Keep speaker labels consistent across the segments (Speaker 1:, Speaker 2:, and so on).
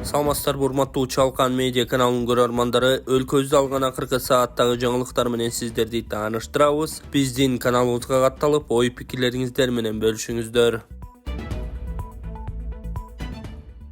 Speaker 1: Саламатсыздар урматтуу Чалкан медиа каналынын көрөрмандары, өлкөбүздө алган акыркы сааттагы жаңылыктар менен сиздерди тааныштырабыз. Биздин каналыбызга катталып, ой пикирлериңиздер менен бөлүшүңүздөр.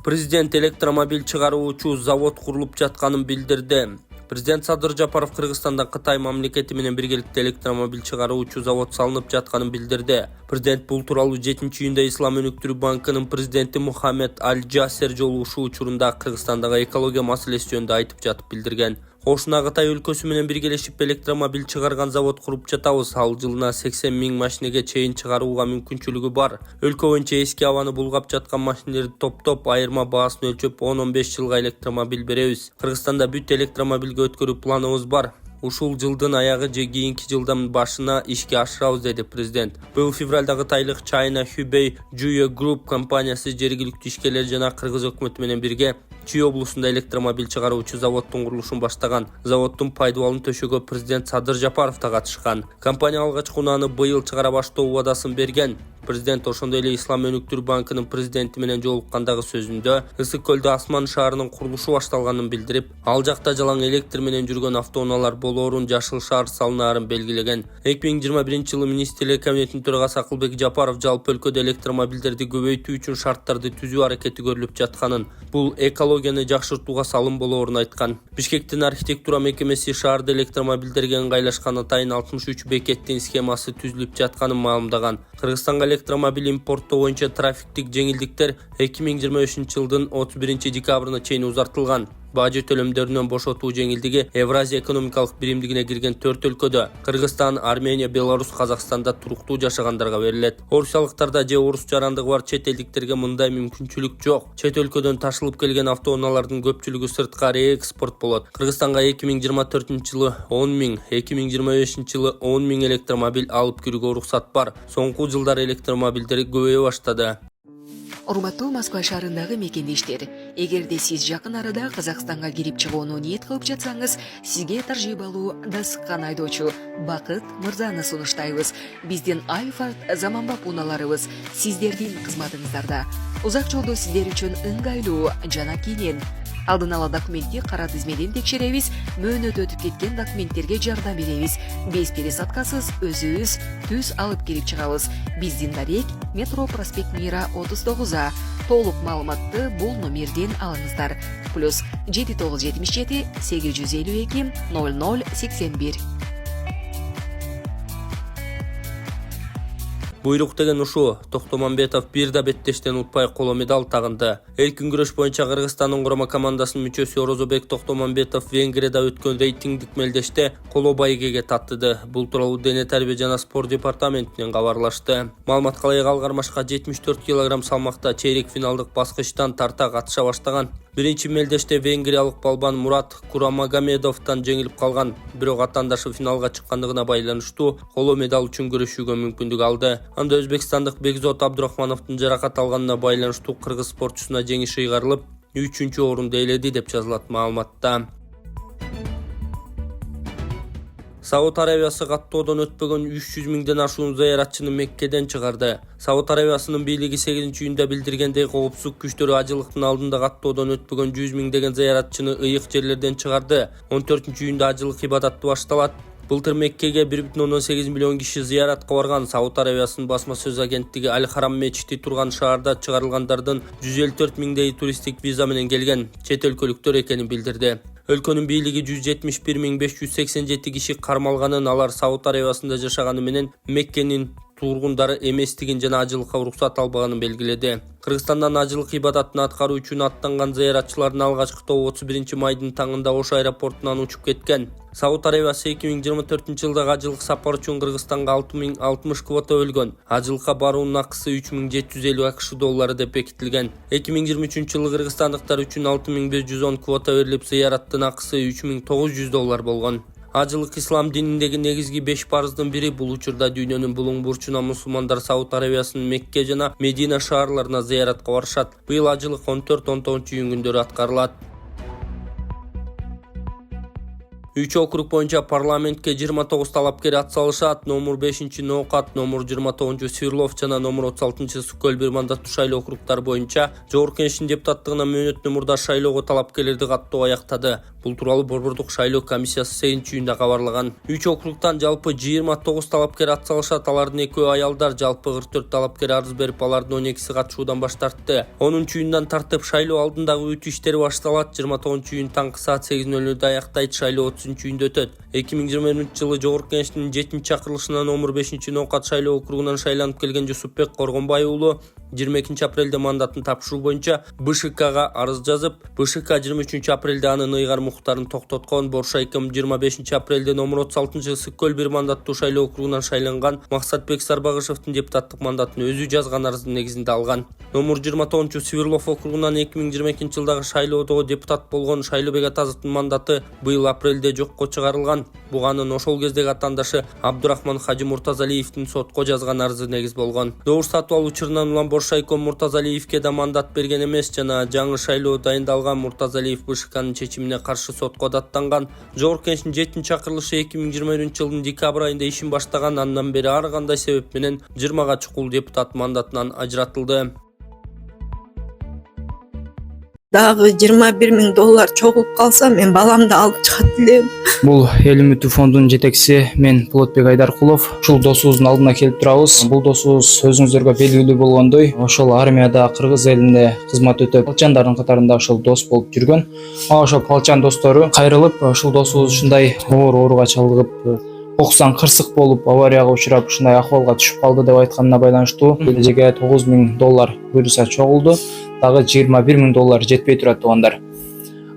Speaker 1: Президент электромобиль чыгаруучу завод курулуп жатканын билдирди. Президент Садыр Жапаров Кыргызстанда Кытай мамлекети менен биргеликте электромобиль чыгаруучу завод салынып жатканын билдирди. Президент бул тууралуу 7-июнда Ислам өнүктүрүү банкынын президенти Мухаммед Аль-Джасер жолугушуу учурунда Кыргызстандагы экология маселеси жөнүндө айтып жатып билдирген. Ошуна Кытай өлкөсү менен биргелешип электромобиль чыгарган завод куруп жатабыз. Ал жылына 80 000 машинеге чейин чыгарууга мүмкүнчүлүгү бар. Өлкө боюнча эски абаны булгап жаткан машинелерди топтоп, айырма баасын өлчөп 10-15 жылга электромобиль беребиз. Кыргызстанда бүт электромобилге өткөрүү планыбыз бар. Ушул жылдын аягы же кийинки жылдын башына ишке ашырабыз, деди президент. Быйыл февралда кытайлык China Hubei Juye Group компаниясы жергиликтүү ишкерлер жана кыргыз өкмөтү менен бирге Чүй облусунда электромобиль чыгаруучу заводдун курулушун баштаган. Заводдун пайдубалын төшөөгө президент Садыр Жапаров да катышкан. Компания алгачкы унааны быйыл чыгара баштоо убадасын берген. Президент ошондой эле Ислам өнүктүрүү банкынын президенти менен жолуккандагы сөзүндө Ысык көлдө Асман шаарынын курулушу башталганын билдирип, ал жакта жалаң электр менен жүргөн автоунаалар болоорун, жашыл шаар салынаарын белгилеген. 2021-жылы министрлер кабинетинин төрагасы Акылбек Жапаров жалпы өлкөдө электромобилдерди көбөйтүү үчүн шарттарды түзүү аракети көрүлүп жатканын, бул экологияны жакшыртууга салым болоорун айткан. Бишкектин архитектура мекемеси шаарда электромобилдерге ыңгайлашкан атайын 63 бекеттин схемасы түзүлүп жатканын маалымдаган. Кыргызстанга электромобиль импорттоо боюнча трафиктик жеңилдиктер 2025-жылдын 31 декабрына чейин узартылган. Бажы төлөмдөрүнөн бошотуу жеңилдиги Евразия экономикалык биримдигине кирген 4 өлкөдө Кыргызстан, Армения, Беларусь, Казакстанда туруктуу жашагандарга берилет. Орусиялыктарда же орус жарандыгы бар чет элдиктерге мындай мүмкүнчүлүк жок. Чет өлкөдөн ташылып келген автоунаалардын көпчүлүгү сыртка реэкспорт болот. Кыргызстанга 2024-жылы 10 000, 2025-жылы 10 000 электромобиль алып кирүүгө уруксат бар. Соңку жылдары электромобилдер көбөйө баштады.
Speaker 2: Урматтуу Москва шаарындагы мекендештер, эгерде сиз жакын арада Казакстанга кирип чыгууну ниет кылып жатсаңыз, сизге таржибалуу дасыккан айдоочу Бакыт Мырзаны сунуштайбыз. Биздин Айфард заманбап унааларыбыз сиздердин кызматыңыздарда. Узак жолдо сиздер үчүн ыңгайлуу жана кенен. Алдын ала документти кара тизмеден текшеребиз, мөөнөт өтүп кеткен документтерге жардам беребиз. Без пересадкасыз өзүбүз түз алып кирип чыгабыз. Биздин дарек Метро проспект Мира 39А. Толук маалыматты бул номерден алыңыздар. Плюс 7977 852 0081.
Speaker 1: Буйрук деген ушу. Токтомамбетов бир да беттештен утпай коло медаль тагынды. Эркин күрөш боюнча Кыргызстандын курама командасынын мүчөсү Орозобек Токтомамбетов Венгрияда өткөн рейтингдик мелдеште коло байгеге таттыды. Бул тууралуу Дене тарбия жана спорт департаментинен кабарлашты. Маалыматка ылайык ал кармашка 74 кг салмакта чейрек финалдык баскычтан тарта катыша баштаган. Биринчи мелдеште венгриялык балбан Мурат Курамагомедовдон жеңилип калган, бирок атаандашы финалга чыккандыгына байланыштуу коло медаль үчүн күрөшүүгө мүмкүндүк алды. Анда өзбекстандык Бекзот Абдурахмановдун жаракат алганына байланыштуу кыргыз спортчусуна жеңиш ыйгарылып, 3-орунду ээледи деп жазылат маалыматта. Сауд Арабиясы каттоодон өтпөгөн 300 000ден ашуун зыяратчыны Меккеден чыгарды. Сауд Арабиясынын бийлиги 8-июнда билдиргендей, коопсуздук күчтөрү ажылыктын алдында каттоодон өтпөгөн 100 000 деген зыяратчыны ыйык жерлерден чыгарды. 14-июнда ажылык ибадаты башталат. Былтыр Меккеге 1,8 миллион киши зыяратка барган. Сауд Арабиясынын басма сөз агенттиги Аль-Харам мечити турган шаарда чыгарылгандардын 154 000 туристтик виза менен келген чет өлкөлүктөр экенин билдирди. Өлкөнүн бийлиги 171 587 киши кармалганын, алар Сауд Арабиясында жашаганы менен Меккенин тургундары эместигин жана ажылыкка уруксат албаганын белгиледи. Кыргызстандан ажылык ибадатын аткаруу үчүн аттанган зыяратчылардын алгачкы тобу 31 майдын таңында Ош аэропортунан учуп кеткен. Сауд Арабиясы 2024-жылдагы ажылык сапар үчүн Кыргызстанга 6060 квота бөлгөн. Ажылыкка баруунун акысы 3750 АКШ доллары деп бекитилген. 2023-жылы кыргызстандыктар үчүн 6110 квота берилип, зыяраттын акысы 3900 доллар болгон. Ажылык ислам дининдеги негизги 5 парыздын бири. Бул учурда дүйнөнүн булуң бурчуна мусулмандар Сауд Арабиясынын Мекке жана Медина шаарларына зыяратка барышат. Быйыл ажылык 14-19 июнь күндөрү аткарылат. 3 округ боюнча парламентке 29 талапкер атсалышат. Номер 5 Ноокат, номер 29 Сверлов жана номер 36 Сүкөл бир мандаттуу шайлоо округтар боюнча Жогорку Кеңештин депутаттыгына мөөнөттүү мурда шайлоого талапкерлерди каттоо аяктады. Бул тууралуу Борбордук шайлоо комиссиясы 8-июнда кабарлаган. 3 округтан жалпы 29 талапкер атсалышат. Алардын 2 аялдар, жалпы 44 талапкер арыз берип, алардын 12си катышуудан баш тартты. 10-июндан тартып шайлоо алдындагы өтүү иштери башталат. 29-июнь таңкы саат 8:00 аяктайт. Шайлоо 30-июнда өтөт. 2021-жылы Жогорку Кеңештин 7-чакырылышына номер 5 Ноокат шайлоо округунан шайланып келген Жусупбек Коргонбай уулу 22 апрелде мандатын тапшыруу боюнча БШКга арыз жазып, БШК 23 апрелде анын ыйгар муктарын токтоткон. Боршайком 25 апрелде номер 36 Сүкөл бир мандаттуу шайлоо округунан шайланган Максатбек Сарбагышевдин депутаттык мандатын өзү жазган арыздын негизинде алган. Номер 29 Сверлов округунан 2022 жылдагы шайлоодо депутат болгон Шайлообек Атазовдун мандаты быйыл апрелде жокко чыгарылган. Буганын ошол кездеги атандашы Абдурахман Хажы Муртазалиевдин сотко жазган арызы негиз болгон. Добуш сатып алуу учурунан улам Боршайком Муртазалиевке да мандат берген эмес жана жаңы шайлоо дайындалган. Муртазалиев БШКнын чечимине каршы сотко даттанган. Жогорку Кеңештин 7-чакырылышы 2021-жылдын декабрь айында ишин баштаган. Андан бери ар кандай себеп менен 20га чукул депутат мандатынан ажыратылды.
Speaker 3: Дагы $21,000 чогулуп калса, мен баламды алып чыгат элем.
Speaker 4: Бул Эл үмүтү фондунун жетекчиси мен Болотбек Айдаркулов. Ушул досубуздун алдына келип турабыз. Бул досубуз өзүңүздөргө белгилүү болгондой, ошол армияда Кыргыз элинде кызмат өтөп, палчандардын катарында ошол дос болуп жүргөн. Ошол палчан достору кайрылып, ушул досубуз ушундай оор ооруга чалдыгып, оксудан кырсык болуп, аварияга учурап, ушундай акыбалга түшүп калды деп айтканына байланыштуу кележеге $9,000 буйруса чогулду. Дагы $21,000 жетпей турат туугандар.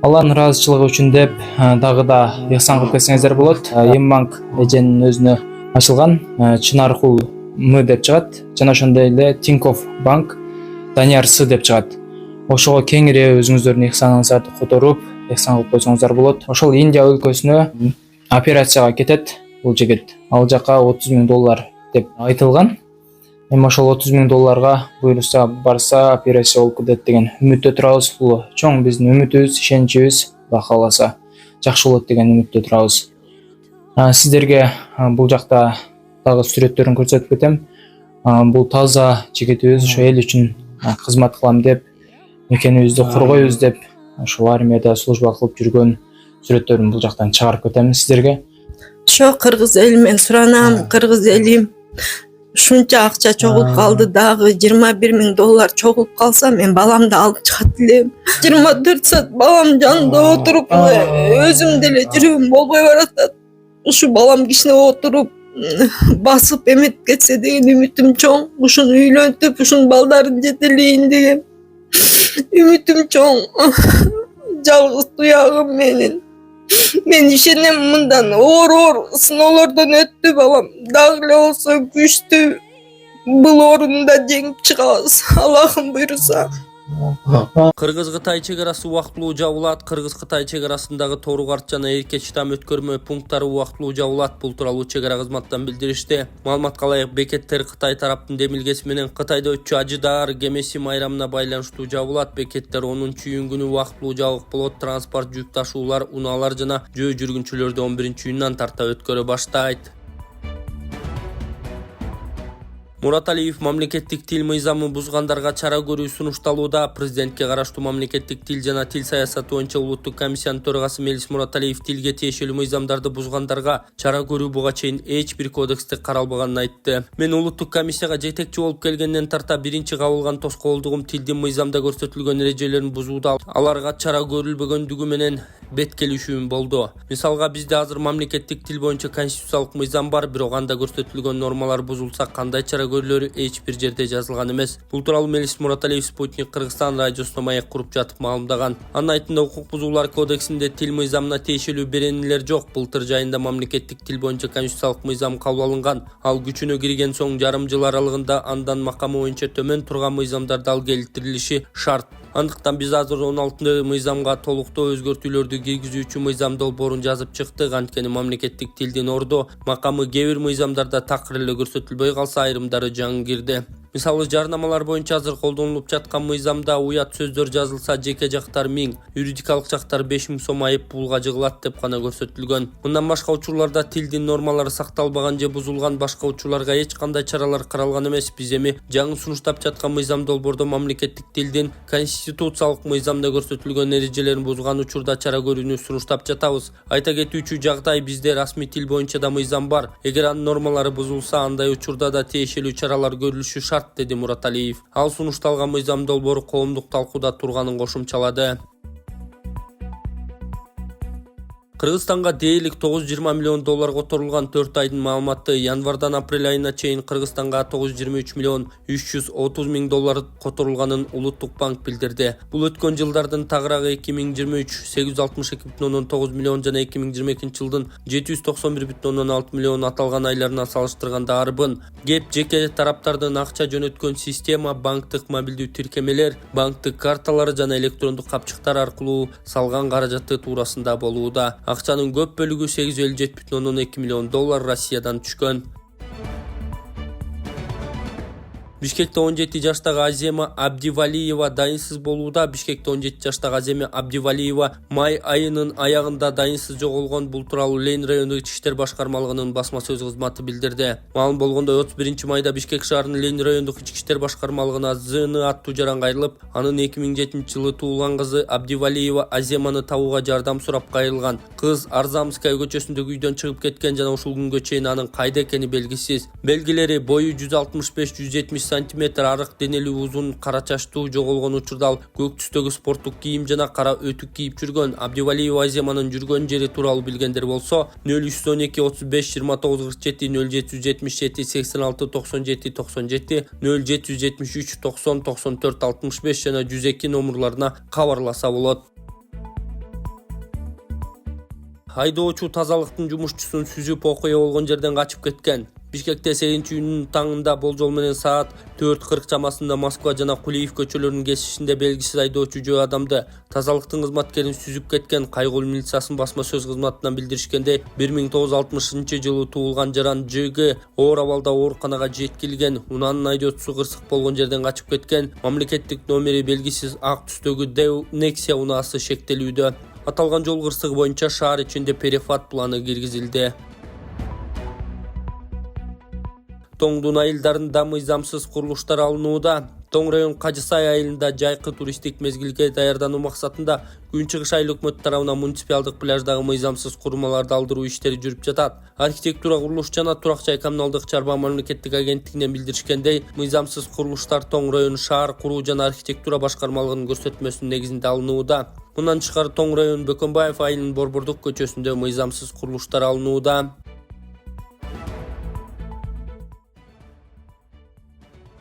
Speaker 4: Алардын ыраазычылыгы үчүн деп дагы да ыхсан кылып кетсеңиздер болот. Ембанк эженин өзүнө ачылган Чынаркул М деп чыгат. Жана ошондой эле Тинькофф банк Данияр С деп чыгат. Ошого кеңири өзүңүздөрдүн ыхсаныңыздарды которуп, ыхсан кылып койсоңуздар болот. Ошол Индия өлкөсүнө операцияга кетет бул жигит. Ал жака $30,000 деп айтылган. Эми ошол $30,000 буйруса барса операция болуп кетет деген үмүттө турабыз. Бул чоң биздин үмүтүбүз, ишеничибиз. Алла кааласа жакшы болот деген үмүттө турабыз. Сиздерге бул жакта дагы сүрөттөрүн көрсөтүп кетем. Бул таза жигитибиз, ошо эл үчүн кызмат кылам деп, мекенибизди коргойбуз деп, ошол армияда служба кылып жүргөн сүрөттөрүн бул жактан чыгарып кетем сиздерге.
Speaker 3: Ошо кыргыз элимен суранам, кыргыз элим ушунча акча чогулуп калды, дагы $21,000 чогулуп калса, мен баламды алып чыгат элем. 24 саат балам жанында отуруп, өзүм деле жүрөгүм болбой баратат. Ушу балам кичине отуруп, басып эметип кетсе деген үмүтүм чоң. Ушуну үйлөнтүп, ушунун балдарын жетелейин деген үмүтүм чоң. Жалгыз туягым менин. Мен ишенем, мындан оор сыноолордон өттү балам. Дагы эле болсо күчтүү бул орунда жеңип чыгабыз, Аллахым буйруса.
Speaker 1: Кыргыз-Кытай чегарасы убактылуу жабылат. Кыргыз-Кытай чегарасындагы Торугарт жана Эркеч там өткөрмө пункттары убактылуу жабылат. Бул тууралуу чегара кызматтан билдиришти. Маалыматка ылайык, бекеттер Кытай тараптын демилгеси менен Кытайда өтчү Ажыдаар Кемеси майрамына байланыштуу жабылат. Бекеттер 10-июнь күнү убактылуу жабык болот. Транспорт, жүк ташуулар, унаалар жана жөө жүргүнчүлөрдү 11-июндан тарта өткөрө баштайт. Мураталиев мамлекеттик тил мыйзамы бузгандарга чара көрүү сунушталууда. Президентке караштуу мамлекеттик тил жана тил саясаты боюнча улуттук комиссиянын төрагасы Мелис Мураталиев тилге тиешелүү мыйзамдарды бузгандарга чара көрүү буга чейин эч бир кодексте каралбаганын айтты. Мен улуттук комиссияга жетекчи болуп келгенден тарта биринчи кабылган тоскоолдугум тилдин мыйзамда көрсөтүлгөн эрежелерин бузууда аларга чара көрүлбөгөндүгү менен бет келишүүм болду. Мисалга, бизде азыр мамлекеттик тил боюнча конституциялык мыйзам бар, бирок анда көрсөтүлгөн нормалар бузулса кандай чара көрүлөрү эч бир жерде жазылган эмес. Бул тууралуу Мелис Мураталиев Спутник Кыргызстан радиосуна маек куруп жатып маалымдаган. Анын айтымында, укук бузуулар кодексинде тил мыйзамына тиешелүү беренелер жок. Былтыр жайында мамлекеттик тил боюнча конституциялык мыйзам кабыл алынган. Ал күчүнө кирген соң жарым жыл аралыгында андан макамы боюнча төмөн турган мыйзамдар дал келтирилиши шарт. Андыктан биз азыр 16-мыйзамга толуктоо өзгөртүүлөрдү киргизүүчү мыйзам долбоорун жазып чыктык. Анткени мамлекеттик тилдин ордо макамы кээ бир мыйзамдарда такыр эле көрсөтүлбөй калса, айрымдары жаңы кирди. Мисалы жарнамалар боюнча азыр колдонулуп жаткан мыйзамда уят сөздөр жазылса жеке жактар 1000, юридикалык жактар 5000 сом айып пулга жыгылат деп гана көрсөтүлгөн. Мындан башка учурларда тилдин нормалары сакталбаган же бузулган башка учурларга эч кандай чаралар каралган эмес. Биз эми жаңы сунуштап жаткан мыйзам долбоордо мамлекеттик тилдин конституциялык мыйзамда көрсөтүлгөн эрежелерин бузган учурда чара көрүүнү сунуштап жатабыз. Айта кетүүчү жагдай, бизде расмий тил боюнча да мыйзам бар. Эгер анын нормалары бузулса, андай учурда да тиешелүү чаралар көрүлүшү шарт, деди Мурат Алиев. Ал сунушталган мыйзам долбоору коомдук талкууда турганын кошумчалады. Кыргызстанга дээрлик 920 миллион доллар которулган 4 айдын маалыматы. Январдан апрель айына чейин Кыргызстанга 923 миллион 330 миң доллар которулганын Улуттук банк билдирди. Бул өткөн жылдардын тагыраагы 2023 862,9 миллион жана 2022 жылдын 791,6 миллион аталган айларына салыштырганда арбын. Кеп жеке тараптардын акча жөнөткөн система, банктык мобилдүү тиркемелер, банктык карталары жана электрондук капчыктар аркылуу салган каражаты туурасында болууда. Акчанын көп бөлүгү 857,2 миллион доллар Россиядан түшкөн. Бишкекте 17 жаштагы Азема Абдивалиева дайынсыз болууда. Бишкекте 17 жаштагы Азема Абдивалиева май айынын аягында дайынсыз жоголгон. Бул тууралуу Лейн райондук ички иштер башкармалыгынын басма сөз кызматы билдирди. Маалым болгондой 31 майда Бишкек шаарынын Лейн райондук ички иштер башкармалыгына ЗН аттуу жаран кайрылып, анын 2007 жылы туулган кызы Абдивалиева Аземаны табууга жардам сурап кайрылган. Кыз Арзамская көчөсүндөгү үйдөн чыгып кеткен жана ушул күнгө чейин анын кайда экени белгисиз. Белгилери бою 165-170 сантиметр, арык денелүү, узун кара чачтуу, жоголгон учурда ал көк түстөгү спорттук кийим жана кара өтүк кийип жүргөн. Абдивалиева Аземанын жүргөн жери тууралуу билгендер болсо 0312 35 29 47 0777 86 97 97 0773 90 94 65 жана 102 номурларына кабарласа болот. Айдоочу тазалыктын жумушчусун сүзүп окуя болгон жерден качып кеткен. Бишкекте 8-июнь таңында болжол менен саат 4:40 чамасында Москва жана Кулиев көчөлөрүнүн кесишинде белгисиз айдоочу жөө адамды тазалыктын кызматкерин сүзүп кеткен. Кайгыл милициясынын басма сөз кызматынан билдиришкендей, 1960 жылы туулган жаран ЖГ оор абалда ооруканага жеткирилген. Унаанын айдоочусу кырсык болгон жерден качып кеткен. Мамлекеттик номери белгисиз ак түстөгү Deo Nexia унаасы шектелүүдө. Аталган жол кырсыгы боюнча шаар ичинде перехват планы киргизилди. Тоңдун айылдарында мыйзамсыз курулуштар алынууда. Тоң район Кажысай айылында жайкы туристтик мезгилге даярдануу максатында Күн чыгыш айыл өкмөт тарабынан муниципалдык пляждагы мыйзамсыз курмаларды алдыруу иштери жүрүп жатат. Архитектура, курулуш жана турак жай коммуналдык чарба мамлекеттик агенттигинен билдиришкендей, мыйзамсыз курулуштар Тоң район шаар куруу жана архитектура башкармалыгынын көрсөтмөсүнүн негизинде алынууда. Мындан тышкары Тоң район Бөкөнбаев айылынын Борбордук көчөсүндө мыйзамсыз курулуштар алынууда.